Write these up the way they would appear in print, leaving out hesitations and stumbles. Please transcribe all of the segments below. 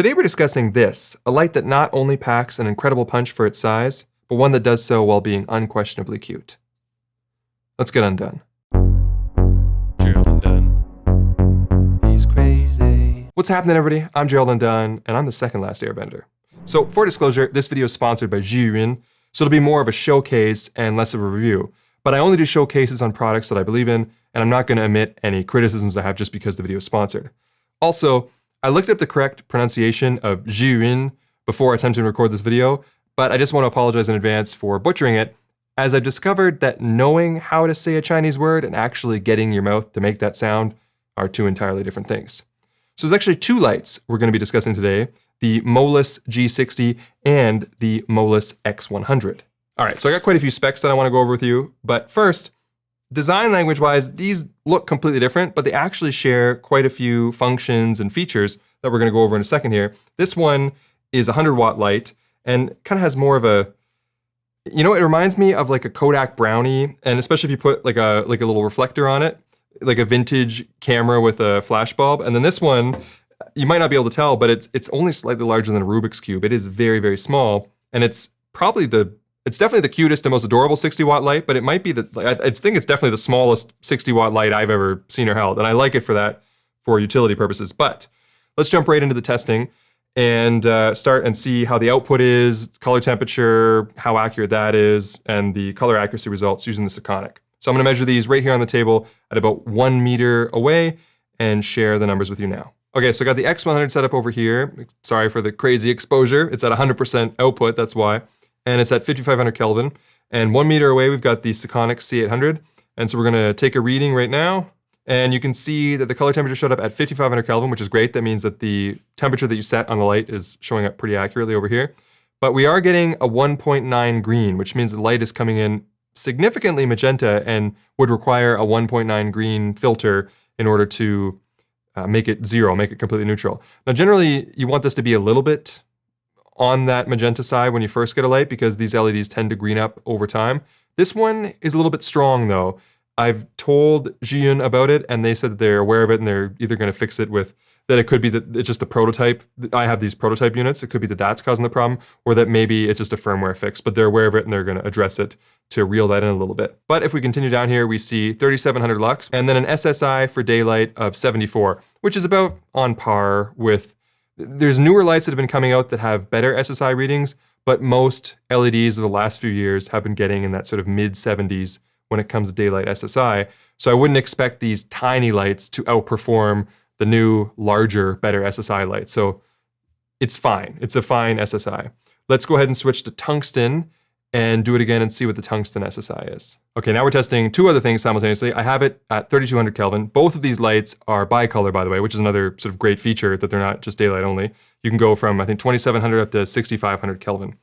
Today we're discussing this, a light that not only packs an incredible punch for its size, but one that does so while being unquestionably cute. Let's get undone. Gerald Undone. He's crazy. What's happening, everybody? I'm Gerald Undone, and I'm the second last airbender. So for disclosure, this video is sponsored by Zhiyun, so it'll be more of a showcase and less of a review. But I only do showcases on products that I believe in, and I'm not going to omit any criticisms I have just because the video is sponsored. Also, I looked up the correct pronunciation of Zhiyun before attempting to record this video, but I just want to apologize in advance for butchering it, as I've discovered that knowing how to say a Chinese word and actually getting your mouth to make that sound are two entirely different things. So there's actually two lights we're going to be discussing today, the MOLUS G60 and the MOLUS X100. All right, so I got quite a few specs that I want to go over with you, but first, design language-wise, these look completely different, but they actually share quite a few functions and features that we're going to go over in a second here. This one is a 100-watt light and kind of has more of a, it reminds me of like a Kodak Brownie, and especially if you put like a little reflector on it, like a vintage camera with a flash bulb. And then this one, you might not be able to tell, but it's only slightly larger than a Rubik's Cube. It is very, very small, and it's definitely the cutest and most adorable 60-watt light, but it might be I think it's definitely the smallest 60-watt light I've ever seen or held, and I like it for that, for utility purposes. But let's jump right into the testing and start and see how the output is, color temperature, how accurate that is, and the color accuracy results using the Sekonic. So I'm going to measure these right here on the table at about 1 meter away and share the numbers with you now. Okay, so I got the X100 set up over here. Sorry for the crazy exposure. It's at 100% output, that's why. And it's at 5500 Kelvin. And 1 meter away, we've got the Sekonic C800. And so we're gonna take a reading right now. And you can see that the color temperature showed up at 5500 Kelvin, which is great. That means that the temperature that you set on the light is showing up pretty accurately over here. But we are getting a 1.9 green, which means the light is coming in significantly magenta and would require a 1.9 green filter in order to make it zero, make it completely neutral. Now, generally, you want this to be a little bit on that magenta side when you first get a light because these LEDs tend to green up over time. This one is a little bit strong though. I've told Zhiyun about it and they said that they're aware of it and they're either going to fix it with that it could be that it's just the prototype. I have these prototype units. It could be that that's causing the problem or that maybe it's just a firmware fix, but they're aware of it and they're going to address it to reel that in a little bit. But if we continue down here, we see 3700 lux and then an SSI for daylight of 74, which is about on par with. There's newer lights that have been coming out that have better SSI readings, but most LEDs of the last few years have been getting in that sort of mid 70s when it comes to daylight SSI. So I wouldn't expect these tiny lights to outperform the new, larger, better SSI lights. So it's fine. It's a fine SSI. Let's go ahead and switch to tungsten and do it again and see what the tungsten SSI is. Okay, now we're testing two other things simultaneously. I have it at 3200 Kelvin. Both of these lights are bicolor, by the way, which is another sort of great feature that they're not just daylight only. You can go from, I think, 2700 up to 6500 Kelvin.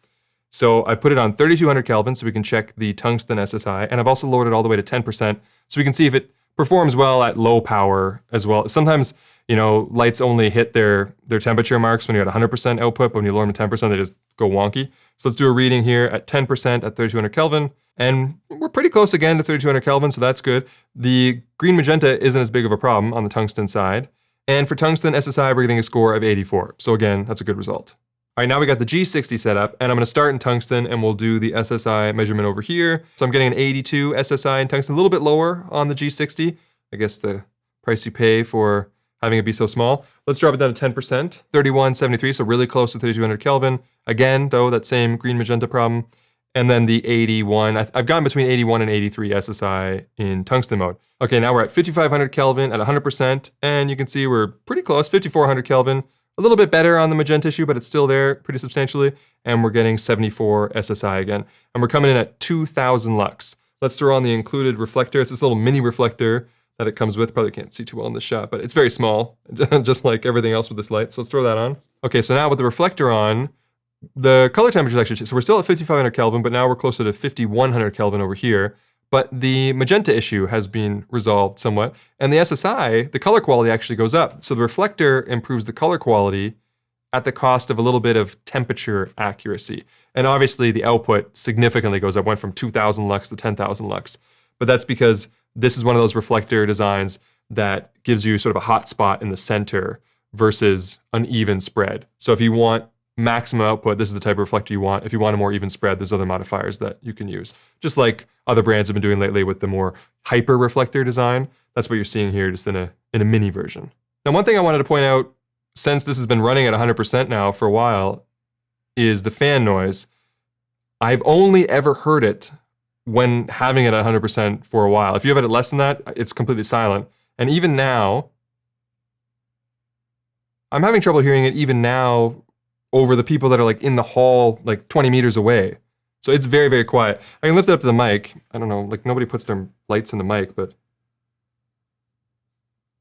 So I put it on 3200 Kelvin so we can check the tungsten SSI, and I've also lowered it all the way to 10% so we can see if it performs well at low power as well. Sometimes, lights only hit their temperature marks when you're at 100% output, but when you lower them to 10%, they just go wonky. So let's do a reading here at 10% at 3200 Kelvin, and we're pretty close again to 3200 Kelvin, so that's good. The green magenta isn't as big of a problem on the tungsten side. And for tungsten SSI, we're getting a score of 84. So again, that's a good result. All right, now we got the G60 set up, and I'm gonna start in tungsten, and we'll do the SSI measurement over here. So I'm getting an 82 SSI in tungsten, a little bit lower on the G60. I guess the price you pay for having it be so small. Let's drop it down to 10%, 3173, so really close to 3200 Kelvin. Again, though, that same green magenta problem. And then the 81, I've gotten between 81 and 83 SSI in tungsten mode. Okay, now we're at 5500 Kelvin at 100%, and you can see we're pretty close, 5400 Kelvin. A little bit better on the magenta issue, but it's still there pretty substantially. And we're getting 74 SSI again. And we're coming in at 2000 lux. Let's throw on the included reflector. It's this little mini reflector that it comes with. Probably can't see too well in this shot, but it's very small, just like everything else with this light. So let's throw that on. Okay, so now with the reflector on, the color temperature is actually, so we're still at 5500 Kelvin, but now we're closer to 5100 Kelvin over here. But the magenta issue has been resolved somewhat. And the SSI, the color quality actually goes up. So the reflector improves the color quality at the cost of a little bit of temperature accuracy. And obviously the output significantly goes up, went from 2000 lux to 10,000 lux. But that's because this is one of those reflector designs that gives you sort of a hot spot in the center versus an even spread. So if you want maximum output, this is the type of reflector you want. If you want a more even spread, there's other modifiers that you can use. Just like other brands have been doing lately with the more hyper reflector design. That's what you're seeing here, just in a mini version. Now, one thing I wanted to point out, since this has been running at 100% now for a while, is the fan noise. I've only ever heard it when having it at 100% for a while. If you have it at less than that, it's completely silent. And even now, I'm having trouble hearing it even now over the people that are like in the hall, like 20 meters away. So it's very, very quiet. I can lift it up to the mic. I don't know, like nobody puts their lights in the mic, but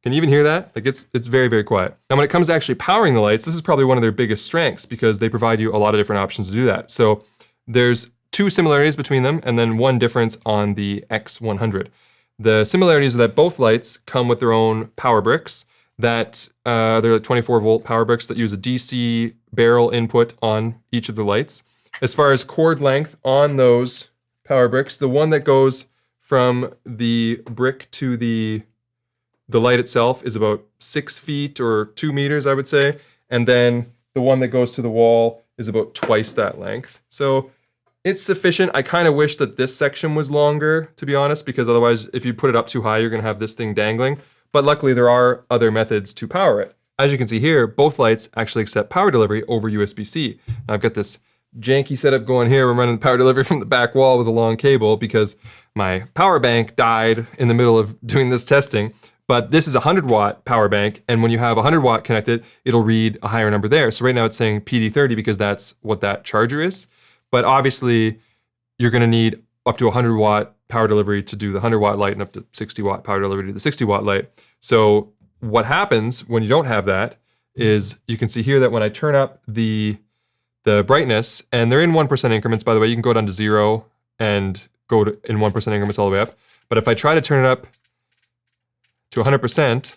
can you even hear that? Like it's very, very quiet. Now, when it comes to actually powering the lights, this is probably one of their biggest strengths because they provide you a lot of different options to do that. So there's two similarities between them and then one difference on the X100. The similarities are that both lights come with their own power bricks that they're like 24 volt power bricks that use a DC barrel input on each of the lights. As far as cord length on those power bricks, the one that goes from the brick to the light itself is about 6 feet or 2 meters, I would say. And then the one that goes to the wall is about twice that length. So it's sufficient. I kind of wish that this section was longer, to be honest, because otherwise, if you put it up too high, you're going to have this thing dangling. But luckily, there are other methods to power it. As you can see here, both lights actually accept power delivery over USB-C. Now, I've got this janky setup going here. I'm running power delivery from the back wall with a long cable because my power bank died in the middle of doing this testing. But this is a 100-watt power bank, and when you have 100-watt connected, it'll read a higher number there. So right now it's saying PD30 because that's what that charger is. But obviously, you're going to need up to 100-watt power delivery to do the 100-watt light and up to 60-watt power delivery to the 60-watt light. So what happens when you don't have that is you can see here that when I turn up the brightness, and they're in 1% increments, by the way, you can go down to 0 and go to in 1% increments all the way up. But if I try to turn it up to 100%,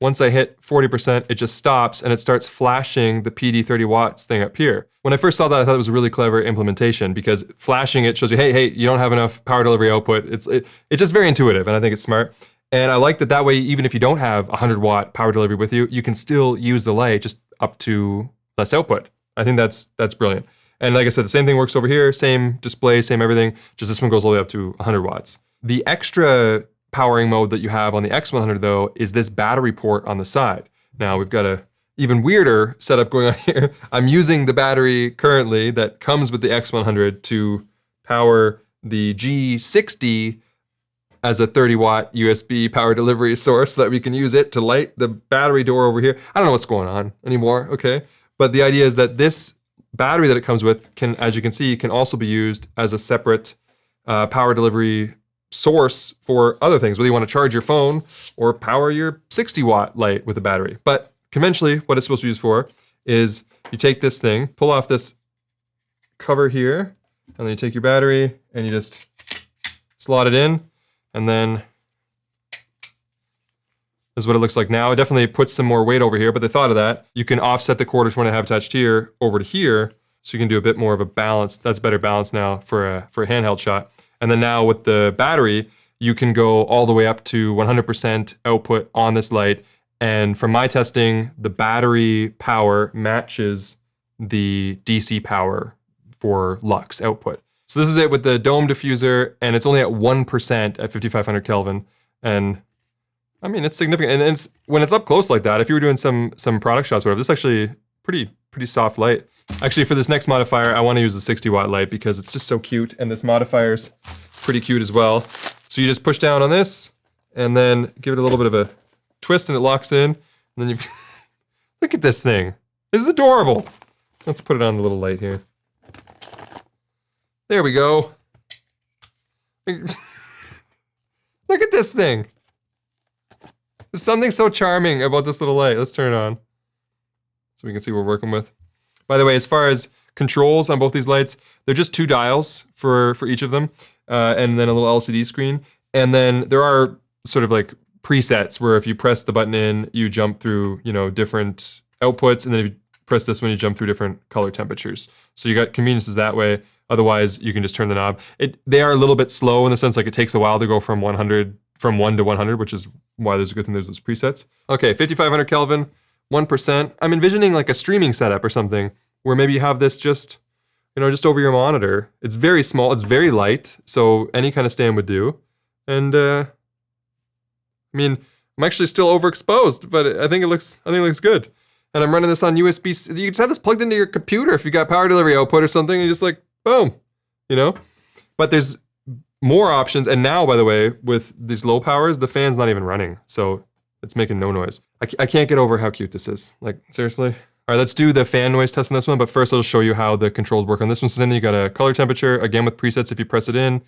once I hit 40%, it just stops and it starts flashing the PD 30 watts thing up here. When I first saw that, I thought it was a really clever implementation because flashing it shows you, hey, you don't have enough power delivery output. It's just very intuitive, and I think it's smart. And I like that way, even if you don't have 100-watt power delivery with you, you can still use the light just up to less output. I think that's brilliant. And like I said, the same thing works over here, same display, same everything, just this one goes all the way up to 100 watts. The extra powering mode that you have on the X100 though is this battery port on the side. Now we've got a even weirder setup going on here. I'm using the battery currently that comes with the X100 to power the G60 as a 30-watt USB power delivery source so that we can use it to light the battery door over here. I don't know what's going on anymore, okay? But the idea is that this battery that it comes with can, as you can see, can also be used as a separate power delivery source for other things, whether you want to charge your phone or power your 60-watt light with a battery. But conventionally, what it's supposed to be used for is you take this thing, pull off this cover here, and then you take your battery and you just slot it in, and then this is what it looks like now. It definitely puts some more weight over here, but the thought of that, you can offset the cord which one I have attached here over to here, so you can do a bit more of a balance. That's better balance now for a handheld shot. And then now with the battery, you can go all the way up to 100% output on this light. And from my testing, the battery power matches the DC power for lux output. So this is it with the dome diffuser, and it's only at 1% at 5500 Kelvin. And I mean, it's significant. And it's when it's up close like that, if you were doing some product shots or whatever, this is actually pretty soft light. Actually, for this next modifier, I want to use the 60-watt light because it's just so cute, and this modifier's pretty cute as well. So you just push down on this, and then give it a little bit of a twist, and it locks in. And then you look at this thing. This is adorable. Let's put it on the little light here. There we go. Look at this thing. There's something so charming about this little light. Let's turn it on so we can see what we're working with. By the way, as far as controls on both these lights, they're just 2 dials for each of them, and then a little LCD screen. And then there are sort of like presets where if you press the button in, you jump through, different outputs, and then if you press this one, you jump through different color temperatures. So you got conveniences that way. Otherwise, you can just turn the knob. They are a little bit slow in the sense like it takes a while to go from 1 to 100, which is why there's a good thing there's those presets. Okay, 5500 Kelvin, 1%. I'm envisioning like a streaming setup or something where maybe you have this just, just over your monitor. It's very small, it's very light, so any kind of stand would do. And I mean, I'm actually still overexposed, but I think it looks good. And I'm running this on USB. You can just have this plugged into your computer if you got power delivery output or something, and you just like, boom, But there's more options. And now, by the way, with these low powers, the fan's not even running. So it's making no noise. I can't get over how cute this is. Like, seriously. All right, let's do the fan noise test on this one. But first, I'll show you how the controls work on this one. So then you got a color temperature, again with presets if you press it in.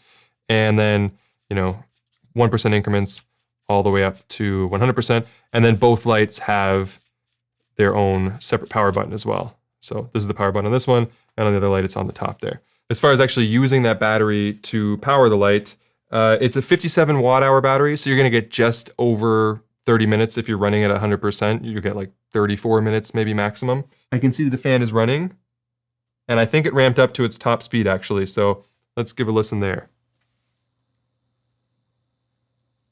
And then, 1% increments all the way up to 100%. And then both lights have their own separate power button as well. So this is the power button on this one, and on the other light, it's on the top there. As far as actually using that battery to power the light, it's a 57 watt-hour battery, so you're gonna get just over 30 minutes if you're running at 100%. You get like 34 minutes maybe maximum. I can see that the fan is running, and I think it ramped up to its top speed actually, so let's give a listen there.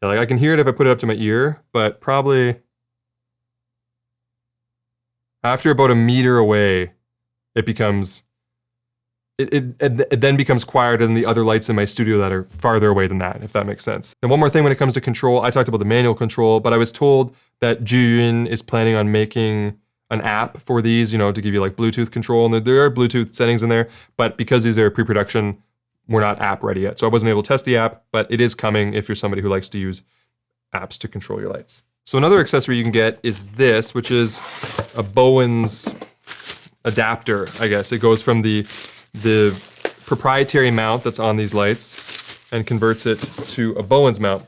Yeah, like I can hear it if I put it up to my ear, but probably after about a meter away, it then becomes quieter than the other lights in my studio that are farther away than that, if that makes sense. And one more thing when it comes to control, I talked about the manual control, but I was told that Zhiyun is planning on making an app for these, to give you like Bluetooth control, and there are Bluetooth settings in there, but because these are pre-production, we're not app ready yet. So I wasn't able to test the app, but it is coming if you're somebody who likes to use apps to control your lights. So another accessory you can get is this, which is a Bowens Adapter, I guess. It goes from the proprietary mount that's on these lights and converts it to a Bowens mount.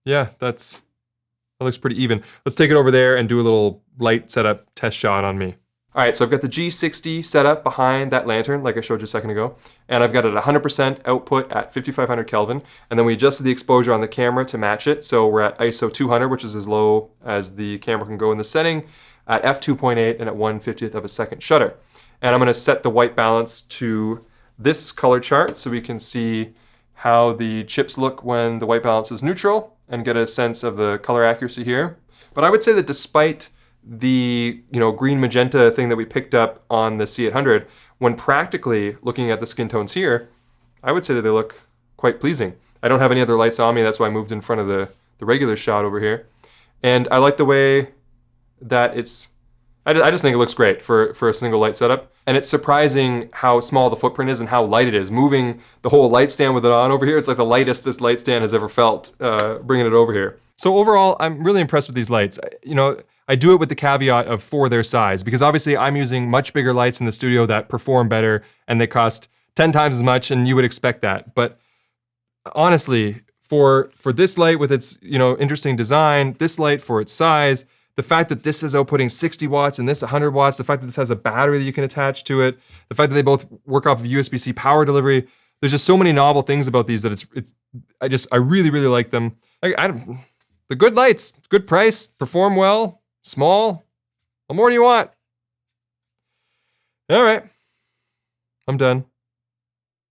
Yeah, that looks pretty even. Let's take it over there and do a little light setup test shot on me. All right, so I've got the G60 set up behind that lantern, like I showed you a second ago, and I've got it at 100% output at 5500 Kelvin, and then we adjusted the exposure on the camera to match it, so we're at ISO 200, which is as low as the camera can go in the setting, at f2.8 and at 1/50th of a second shutter. And I'm gonna set the white balance to this color chart so we can see how the chips look when the white balance is neutral and get a sense of the color accuracy here. But I would say that despite the green magenta thing that we picked up on the C800, when practically looking at the skin tones here, I would say that they look quite pleasing. I don't have any other lights on me, that's why I moved in front of the regular shot over here. And I like the way that I just think it looks great for a single light setup. And it's surprising how small the footprint is and how light it is. Moving the whole light stand with it on over here, it's like the lightest this light stand has ever felt, bringing it over here. So overall, I'm really impressed with these lights. I do it with the caveat of for their size, because obviously I'm using much bigger lights in the studio that perform better and they cost 10 times as much, and you would expect that. But honestly, for this light with its interesting design, this light for its size, the fact that this is outputting 60 watts and this 100 watts, the fact that this has a battery that you can attach to it, the fact that they both work off of USB-C power delivery, there's just so many novel things about these that I really, really like them. The good lights, good price, perform well, small. What more do you want? All right, I'm done.